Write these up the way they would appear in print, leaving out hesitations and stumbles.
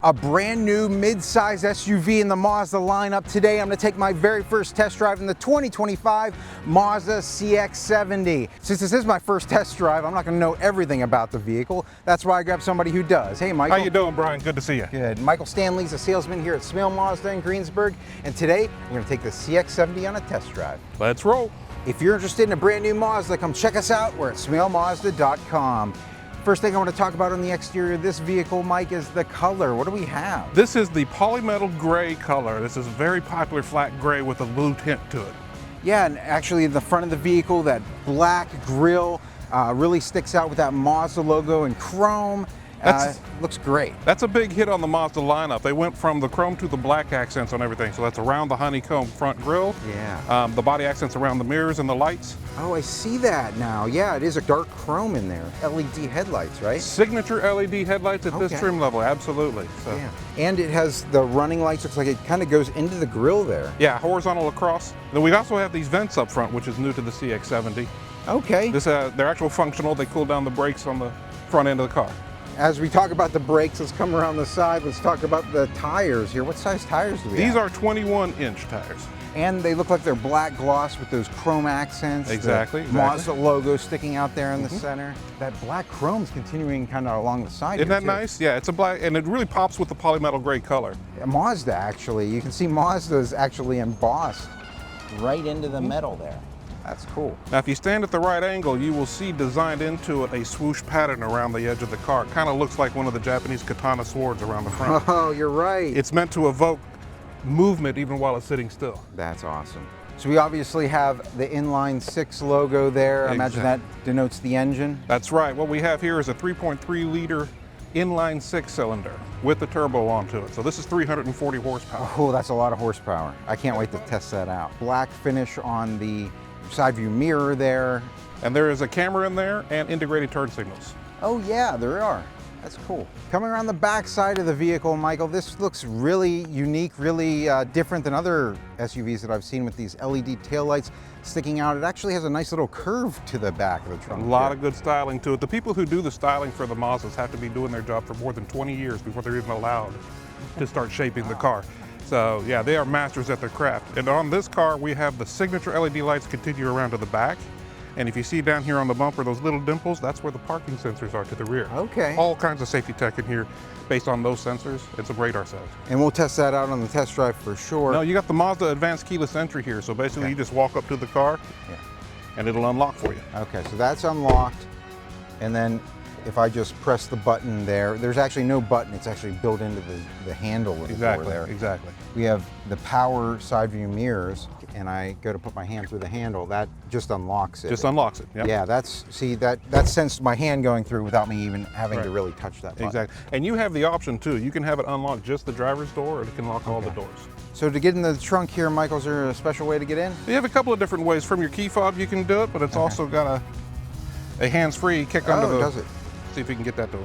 A brand new mid-size SUV in the Mazda lineup. Today I'm going to take my very first test drive in the 2025 Mazda CX-70. Since this is my first test drive, I'm not going to know everything about the vehicle. That's why I grabbed somebody who does. Hey Michael. How you doing, Brian? Good to see you. Good. Michael Stanley's a salesman here at Smale Mazda in Greensburg, and today we're going to take the CX-70 on a test drive. Let's roll. If you're interested in a brand new Mazda, come check us out. We're at smalemazda.com. First thing I want to talk about on the exterior of this vehicle, Mike, is the color. What do we have? This is the polymetal gray color. This is a very popular flat gray with a blue tint to it. Yeah, and actually in the front of the vehicle, that black grille really sticks out with that Mazda logo in chrome. Looks great. That's a big hit on the Mazda lineup. They went from the chrome to the black accents on everything. So that's around the honeycomb front grille. Yeah. The body accents around the mirrors and the lights. Oh, I see that now. Yeah, it is a dark chrome in there. LED headlights, right? Signature LED headlights at this trim level, absolutely. So. Yeah. And it has the running lights. Looks like it kind of goes into the grille there. Yeah, horizontal across. Then we also have these vents up front, which is new to the CX-70. Okay. They're actual functional. They cool down the brakes on the front end of the car. As we talk about the brakes, let's come around the side. Let's talk about the tires here. What size tires do we have? These are 21-inch tires. And they look like they're black gloss with those chrome accents. Exactly. The Mazda logo sticking out there in the center. That black chrome's continuing kind of along the side. Isn't that nice? Yeah, it's a black, and it really pops with the polymetal gray color. Mazda, actually. You can see Mazda's actually embossed right into the metal there. That's cool. Now, if you stand at the right angle, you will see designed into it a swoosh pattern around the edge of the car. It kind of looks like one of the Japanese katana swords around the front. Oh, you're right. It's meant to evoke movement even while it's sitting still. That's awesome. So we obviously have the inline 6 logo there. I imagine that denotes the engine. That's right. What we have here is a 3.3 liter inline 6 cylinder with the turbo onto it. So this is 340 horsepower. Oh, that's a lot of horsepower. I can't wait to test that out. Black finish on the side view mirror there. And there is a camera in there and integrated turn signals. Oh yeah, there are. That's cool. Coming around the back side of the vehicle, Michael, this looks really unique, really different than other SUVs that I've seen with these LED taillights sticking out. It actually has a nice little curve to the back of the trunk. A lot of good styling to it. The people who do the styling for the Mazdas have to be doing their job for more than 20 years before they're even allowed to start shaping the car. So yeah, they are masters at their craft. And on this car, we have the signature LED lights continue around to the back. And if you see down here on the bumper, those little dimples, that's where the parking sensors are to the rear. Okay. All kinds of safety tech in here based on those sensors and some radar sensors. And we'll test that out on the test drive for sure. No, you got the Mazda advanced keyless entry here. So basically you just walk up to the car and it'll unlock for you. Okay, so that's unlocked. And then if I just press the button there, there's actually no button, it's actually built into the handle of the door there. Exactly. We have the power side view mirrors, and I go to put my hand through the handle, that just unlocks it. Just unlocks it, yep. Yeah, that sensed my hand going through without me even having to really touch that button. Exactly, and you have the option too. You can have it unlock just the driver's door, or it can lock all the doors. So to get in the trunk here, Michael, is there a special way to get in? You have a couple of different ways. From your key fob you can do it, but it's also got a hands-free kick under the... does it? See if we can get that door.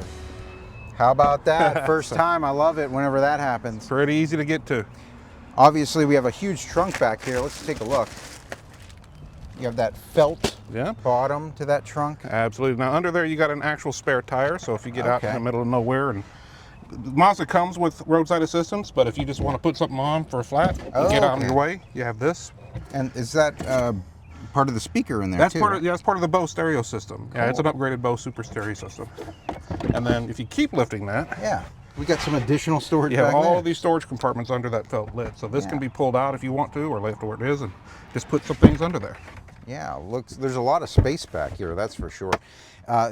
How about that? First time, I love it whenever that happens. Pretty easy to get to. Obviously, we have a huge trunk back here. Let's take a look. You have that felt bottom to that trunk. Absolutely. Now under there, you got an actual spare tire. So if you get out in the middle of nowhere, and Mazda comes with roadside assistance, but if you just want to put something on for a flat, get out of your way, you have this. And is that part of the speaker in there that's too? That's part of the Bose stereo system. Cool. Yeah, it's an upgraded Bose super stereo system. And then if you keep lifting that, we got some additional storage. You have all of these storage compartments under that felt lid. So this can be pulled out if you want to, or left where it is, and just put some things under there. Yeah, there's a lot of space back here, that's for sure.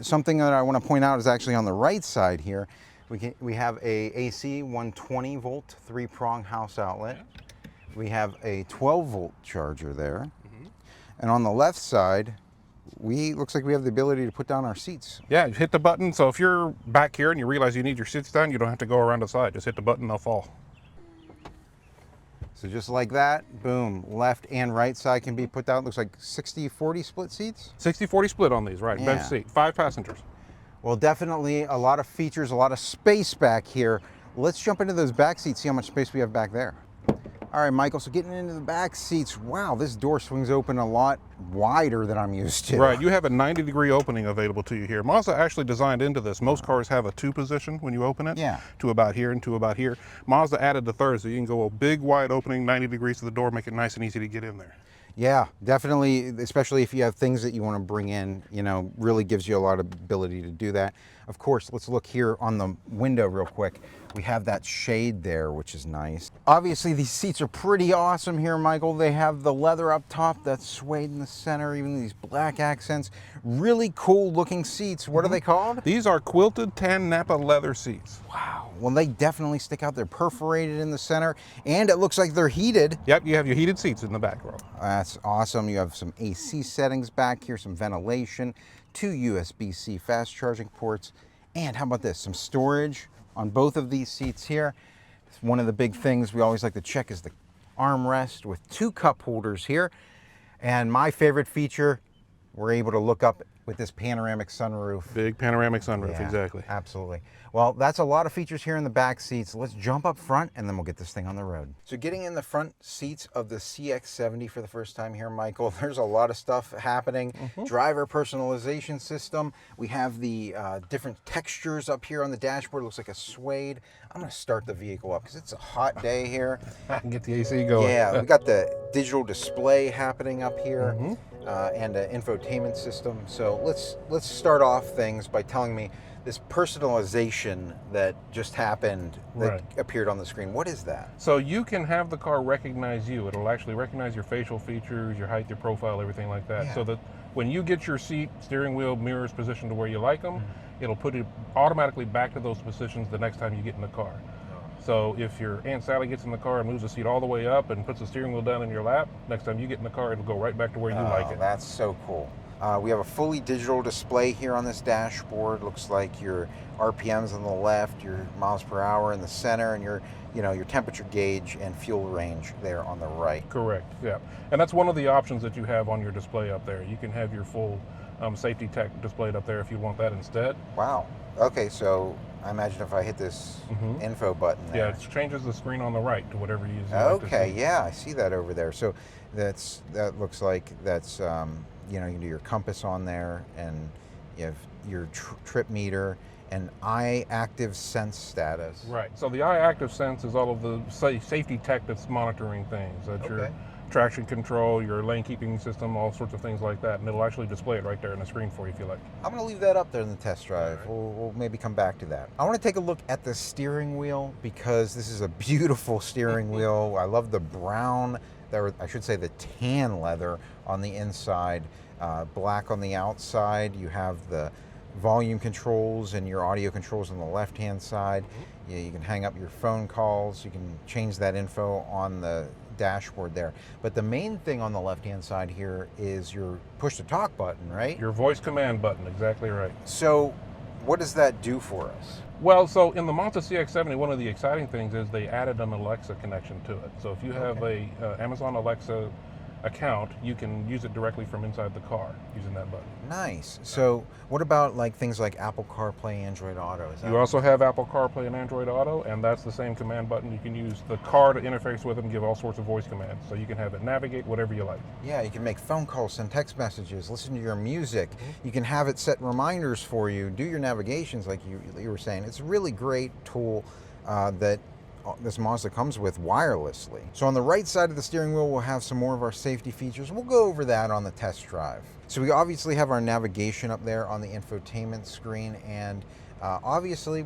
Something that I want to point out is actually on the right side here. We have a AC 120 volt 3-prong house outlet. We have a 12 volt charger there. And on the left side, looks like we have the ability to put down our seats. Yeah, you hit the button. So if you're back here and you realize you need your seats down, you don't have to go around the side. Just hit the button, they'll fall. So just like that, boom, left and right side can be put down. Looks like 60-40 split seats? 60-40 split on these, right, bench seat, 5 passengers. Well, definitely a lot of features, a lot of space back here. Let's jump into those back seats, see how much space we have back there. All right, Michael, so getting into the back seats, wow, this door swings open a lot wider than I'm used to. Right, you have a 90-degree opening available to you here. Mazda actually designed into this. Most cars have a 2 position when you open it. Yeah. To about here and to about here. Mazda added the third, so you can go a big wide opening, 90 degrees to the door, make it nice and easy to get in there. Yeah, definitely, especially if you have things that you want to bring in, you know, really gives you a lot of ability to do that. Of course, let's look here on the window real quick. We have that shade there, which is nice. Obviously, these seats are pretty awesome here, Michael. They have the leather up top that's suede in the center, even these black accents. Really cool looking seats. What are they called? These are quilted tan Nappa leather seats. Wow. Well, they definitely stick out. They're perforated in the center, and it looks like they're heated. Yep, you have your heated seats in the back row. That's awesome. You have some AC settings back here, some ventilation, 2 USB-C fast charging ports, and how about this? Some storage on both of these seats here. One of the big things we always like to check is the armrest with 2 cup holders here. And my favorite feature, we're able to look up with this panoramic sunroof. Big panoramic sunroof, Yeah, exactly. Absolutely. Well, that's a lot of features here in the back seats. Let's jump up front and then we'll get this thing on the road. So getting in the front seats of the CX-70 for the first time here, Michael, there's a lot of stuff happening. Driver personalization system. We have the different textures up here on the dashboard. It looks like a suede. I'm gonna start the vehicle up because it's a hot day here. I can get the AC going. Yeah, we got the digital display happening up here. And an infotainment system. So let's start off things by telling me this personalization that just happened that appeared on the screen. What is that? So you can have the car recognize you. It'll actually recognize your facial features, your height, your profile, everything like that. Yeah. So that when you get your seat, steering wheel, mirrors positioned to where you like them, it'll put it automatically back to those positions the next time you get in the car. So if your Aunt Sally gets in the car and moves the seat all the way up and puts the steering wheel down in your lap, next time you get in the car, it'll go right back to where you like it. That's so cool. We have a fully digital display here on this dashboard. Looks like your RPMs on the left, your miles per hour in the center, and your temperature gauge and fuel range there on the right. Correct, yeah. And that's one of the options that you have on your display up there. You can have your full safety tech displayed up there if you want that instead. Wow. Okay, so I imagine if I hit this info button there. Yeah, it changes the screen on the right to whatever you use. Okay, yeah, I see that over there. So that looks like that's you can do your compass on there, and you have your trip meter and eye active sense status. Right. So the eye active sense is all of the safety tech that's monitoring things. That's your traction control, your lane keeping system, all sorts of things like that, and it'll actually display it right there on the screen for you if you like. I'm going to leave that up there in the test drive. Right. We'll maybe come back to that. I want to take a look at the steering wheel because this is a beautiful steering wheel. I love the brown, I should say the tan leather on the inside, black on the outside. You have the volume controls and your audio controls on the left-hand side. You can hang up your phone calls. You can change that info on the dashboard there. But the main thing on the left-hand side here is your push-to-talk button, right? Your voice command button, exactly right. So what does that do for us? Well, so in the Mazda CX-70, one of the exciting things is they added an Alexa connection to it. So if you have a Amazon Alexa account, you can use it directly from inside the car using that button. Nice. So what about like things like Apple CarPlay, Android Auto? You also have Apple CarPlay and Android Auto, and that's the same command button. You can use the car to interface with it and give all sorts of voice commands. So you can have it navigate whatever you like. Yeah, you can make phone calls, send text messages, listen to your music. You can have it set reminders for you, do your navigations like you were saying. It's a really great tool that this Mazda comes with wirelessly. So on the right side of the steering wheel, we'll have some more of our safety features. We'll go over that on the test drive. So we obviously have our navigation up there on the infotainment screen, and obviously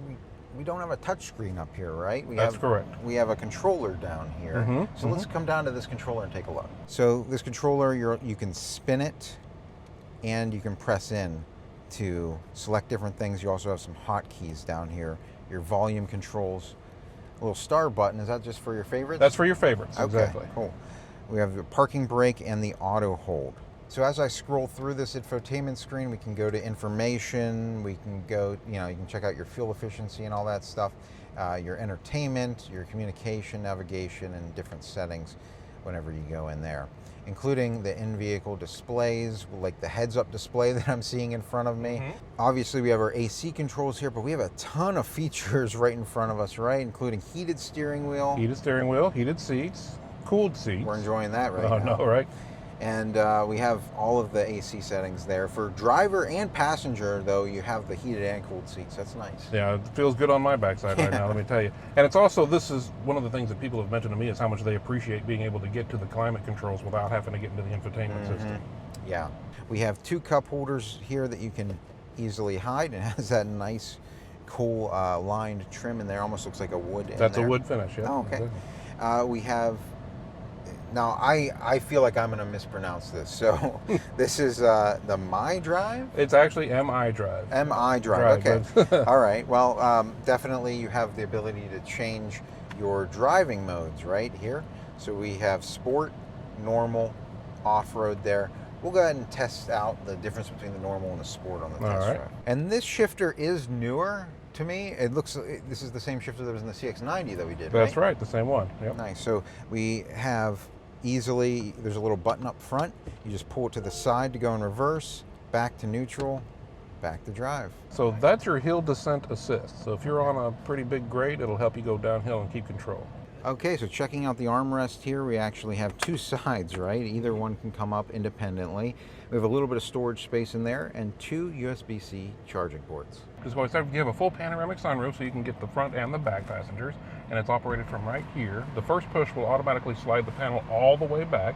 we don't have a touch screen up here, right? That's correct. We have a controller down here. So let's come down to this controller and take a look. So this controller, you can spin it and you can press in to select different things. You also have some hotkeys down here, your volume controls. A little star button, is that just for your favorites? That's for your favorites, exactly. Okay, cool. We have the parking brake and the auto hold. So as I scroll through this infotainment screen, we can go to information, we can go, you can check out your fuel efficiency and all that stuff, your entertainment, your communication, navigation, and different settings whenever you go in there, including the in-vehicle displays, like the heads-up display that I'm seeing in front of me. Obviously, we have our AC controls here, but we have a ton of features right in front of us, right? Including heated steering wheel. Heated steering wheel, heated seats, cooled seats. We're enjoying that right Oh, now. no, right? And we have all of the AC settings there. For driver and passenger, though, you have the heated and cooled seats. That's nice. Yeah, it feels good on my backside right now, let me tell you. And it's also, this is one of the things that people have mentioned to me is how much they appreciate being able to get to the climate controls without having to get into the infotainment system. Yeah. We have 2 cup holders here that you can easily hide, and it has that nice, cool lined trim in there. Almost looks like a wood in That's there. a wood finish, yeah. Oh, okay. We have, now I feel like I'm going to mispronounce this. So this is the My Drive? It's actually MI Drive. MI Drive, okay. But All right. Well, definitely you have the ability to change your driving modes right here. So we have sport, normal, off-road there. We'll go ahead and test out the difference between the normal and the sport on the test drive. And this shifter is newer to me. It looks, this is the same shifter that was in the CX-90 that we did, That's right, the same one. Yep. Nice. So we have easily, there's a little button up front. You just pull it to the side to go in reverse, back to neutral, back to drive. So that's your hill descent assist. So if you're on a pretty big grade, it'll help you go downhill and keep control. Okay, so checking out the armrest here, we actually have 2 sides, right? Either one can come up independently. We have a little bit of storage space in there and 2 USB-C charging ports. Just going to start, you have a full panoramic sunroof so you can get the front and the back passengers, and it's operated from right here. The first push will automatically slide the panel all the way back.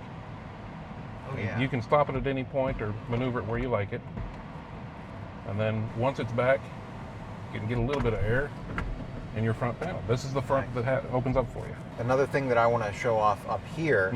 Oh, yeah. You can stop it at any point or maneuver it where you like it. And then once it's back, you can get a little bit of air in your front panel. This is the front that opens up for you. Another thing that I want to show off up here,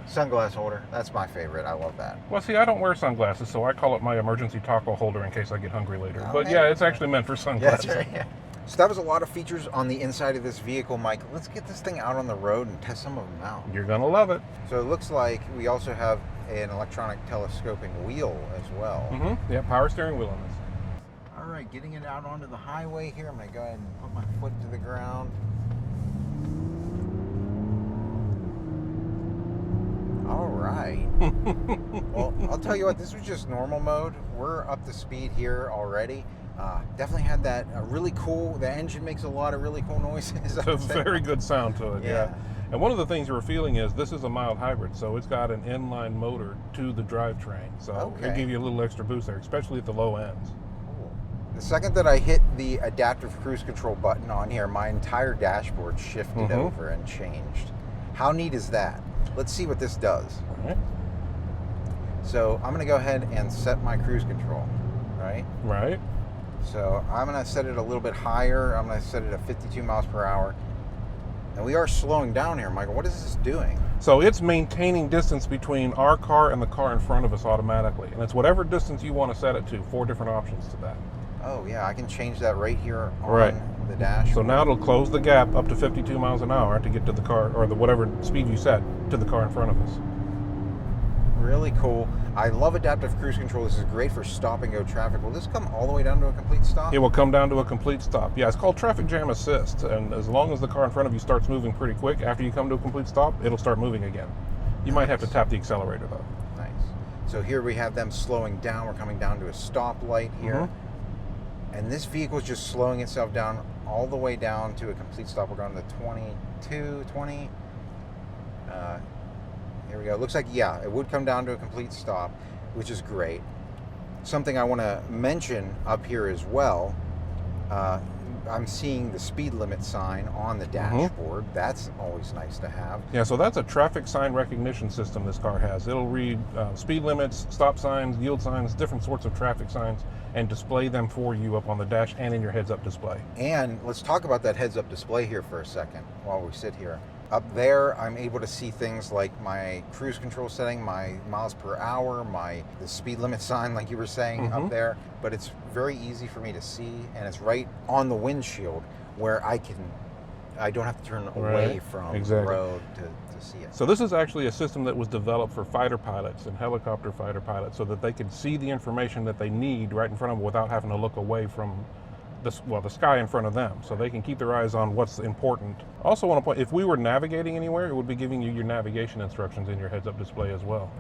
sunglass holder. That's my favorite. I love that. Well, see, I don't wear sunglasses, so I call it my emergency taco holder in case I get hungry later. Okay. But yeah, it's actually meant for sunglasses. Yeah, that's right. Yeah. So that was a lot of features on the inside of this vehicle, Mike. Let's get this thing out on the road and test some of them out. You're gonna love it. So it looks like we also have an electronic telescoping wheel as well. Yeah, power steering wheel on this. All right, getting it out onto the highway here. I'm going to go ahead and put my foot to the ground. All right. Well, I'll tell you what, this was just normal mode. We're up to speed here already. Definitely had that really cool, the engine makes a lot of really cool noises. It's a very good sound to it, yeah. And one of the things you were feeling is this is a mild hybrid, so it's got an inline motor to the drivetrain. So it'll give you a little extra boost there, especially at the low ends. The second that I hit the adaptive cruise control button on here, my entire dashboard shifted over and changed. How neat is that? Let's see what this does. All right. So I'm going to go ahead and set my cruise control, right? Right. So I'm going to set it a little bit higher. I'm going to set it at 52 miles per hour. And we are slowing down here, Michael. What is this doing? So it's maintaining distance between our car and the car in front of us automatically. And it's whatever distance you want to set it to, 4 different options to that. Oh, yeah, I can change that right here on the dash. So now it'll close the gap up to 52 miles an hour to get to the car, or the whatever speed you set, to the car in front of us. Really cool. I love adaptive cruise control. This is great for stop and go traffic. Will this come all the way down to a complete stop? It will come down to a complete stop. Yeah, it's called traffic jam assist. And as long as the car in front of you starts moving pretty quick, after you come to a complete stop, it'll start moving again. You might have to tap the accelerator though. Nice. So here we have them slowing down. We're coming down to a stoplight here. And this vehicle is just slowing itself down all the way down to a complete stop. We're going to 22, 20. Here we go. It looks like, yeah, it would come down to a complete stop, which is great. Something I want to mention up here as well, I'm seeing the speed limit sign on the dashboard. That's always nice to have. Yeah, so that's a traffic sign recognition system this car has. It'll read speed limits, stop signs, yield signs, different sorts of traffic signs, and display them for you up on the dash and in your heads-up display. And let's talk about that heads-up display here for a second while we sit here. Up there, I'm able to see things like my cruise control setting, my miles per hour, the speed limit sign, like you were saying up there. But it's very easy for me to see, and it's right on the windshield where I don't have to turn away from the road to see it. So this is actually a system that was developed for fighter pilots and helicopter fighter pilots so that they could see the information that they need right in front of them without having to look away from the sky in front of them, so they can keep their eyes on what's important. Also want to point, if we were navigating anywhere, it would be giving you your navigation instructions in your heads-up display as well.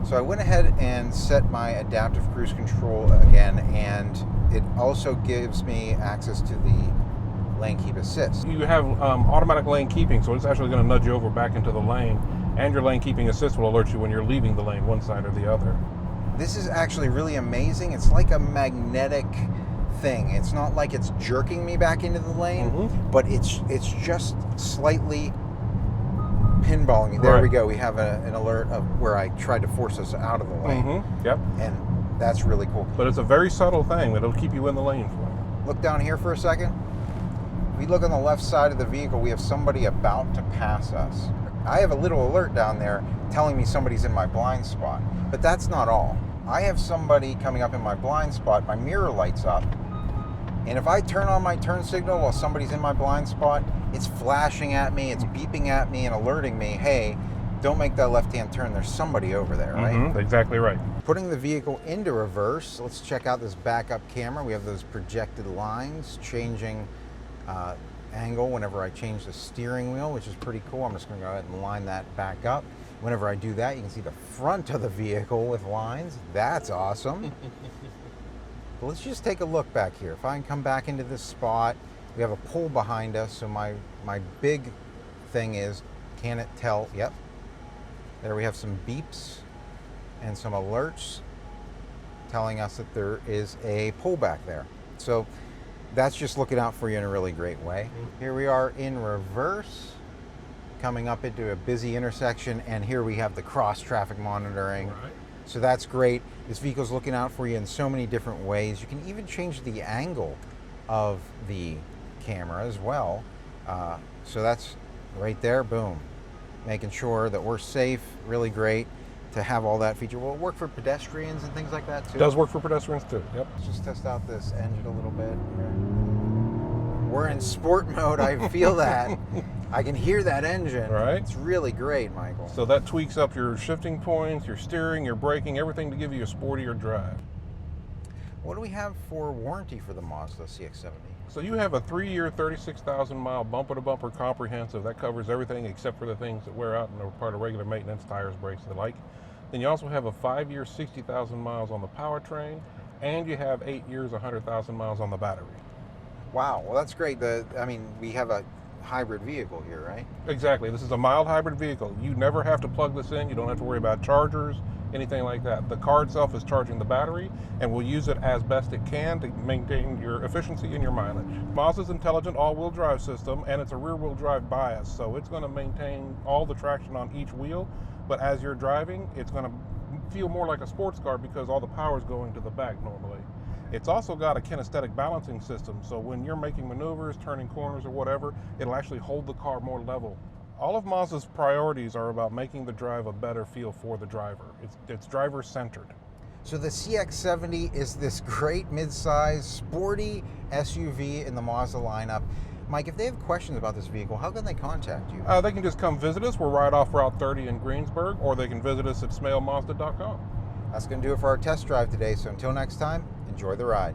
So I went ahead and set my adaptive cruise control again, and it also gives me access to the lane keep assist. You have automatic lane keeping, so it's actually going to nudge you over back into the lane, and your lane keeping assist will alert you when you're leaving the lane, one side or the other. This is actually really amazing. It's like a magnetic thing. It's not like it's jerking me back into the lane, but it's just slightly pinballing me. There we go. We have an alert of where I tried to force us out of the lane. Yep. And that's really cool. But it's a very subtle thing that'll keep you in the lane for you. Look down here for a second. If we look on the left side of the vehicle, we have somebody about to pass us. I have a little alert down there telling me somebody's in my blind spot, but that's not all. I have somebody coming up in my blind spot, my mirror lights up, and if I turn on my turn signal while somebody's in my blind spot, it's flashing at me, it's beeping at me and alerting me, hey, don't make that left-hand turn, there's somebody over there, right? Exactly right. Putting the vehicle into reverse, let's check out this backup camera. We have those projected lines changing angle whenever I change the steering wheel, which is pretty cool. I'm just going to go ahead and line that back up. Whenever I do that, you can see the front of the vehicle with lines. That's awesome. But let's just take a look back here. If I can come back into this spot, we have a pole behind us, so my big thing is, can it tell? Yep. There we have some beeps and some alerts telling us that there is a pole back there. So that's just looking out for you in a really great way. Here we are in reverse, coming up into a busy intersection, and here we have the cross traffic monitoring. So that's great. This vehicle's looking out for you in so many different ways. You can even change the angle of the camera as well. So that's right there, boom. Making sure that we're safe, really great to have all that feature. Will it work for pedestrians and things like that too? It does work for pedestrians too, yep. Let's just test out this engine a little bit. We're in sport mode, I feel that. I can hear that engine. Right. It's really great, Michael. So that tweaks up your shifting points, your steering, your braking, everything to give you a sportier drive. What do we have for warranty for the Mazda CX-70? So you have a 3-year, 36,000-mile bumper-to-bumper comprehensive. That covers everything except for the things that wear out and are part of regular maintenance, tires, brakes, and the like. Then you also have a 5-year, 60,000 miles on the powertrain, and you have 8 years, 100,000 miles on the battery. Wow, well that's great. We have a hybrid vehicle here, right? Exactly. This is a mild hybrid vehicle. You never have to plug this in. You don't have to worry about chargers, anything like that. The car itself is charging the battery and will use it as best it can to maintain your efficiency and your mileage. Mazda's intelligent all-wheel drive system, and it's a rear-wheel drive bias, so it's going to maintain all the traction on each wheel, but as you're driving, it's going to feel more like a sports car because all the power is going to the back normally. It's also got a kinesthetic balancing system, so when you're making maneuvers, turning corners or whatever, it'll actually hold the car more level. All of Mazda's priorities are about making the drive a better feel for the driver. It's driver-centered. So the CX-70 is this great mid-size, sporty SUV in the Mazda lineup. Mike, if they have questions about this vehicle, how can they contact you? They can just come visit us. We're right off Route 30 in Greensburg, or they can visit us at smailmazda.com. That's going to do it for our test drive today, so until next time, enjoy the ride.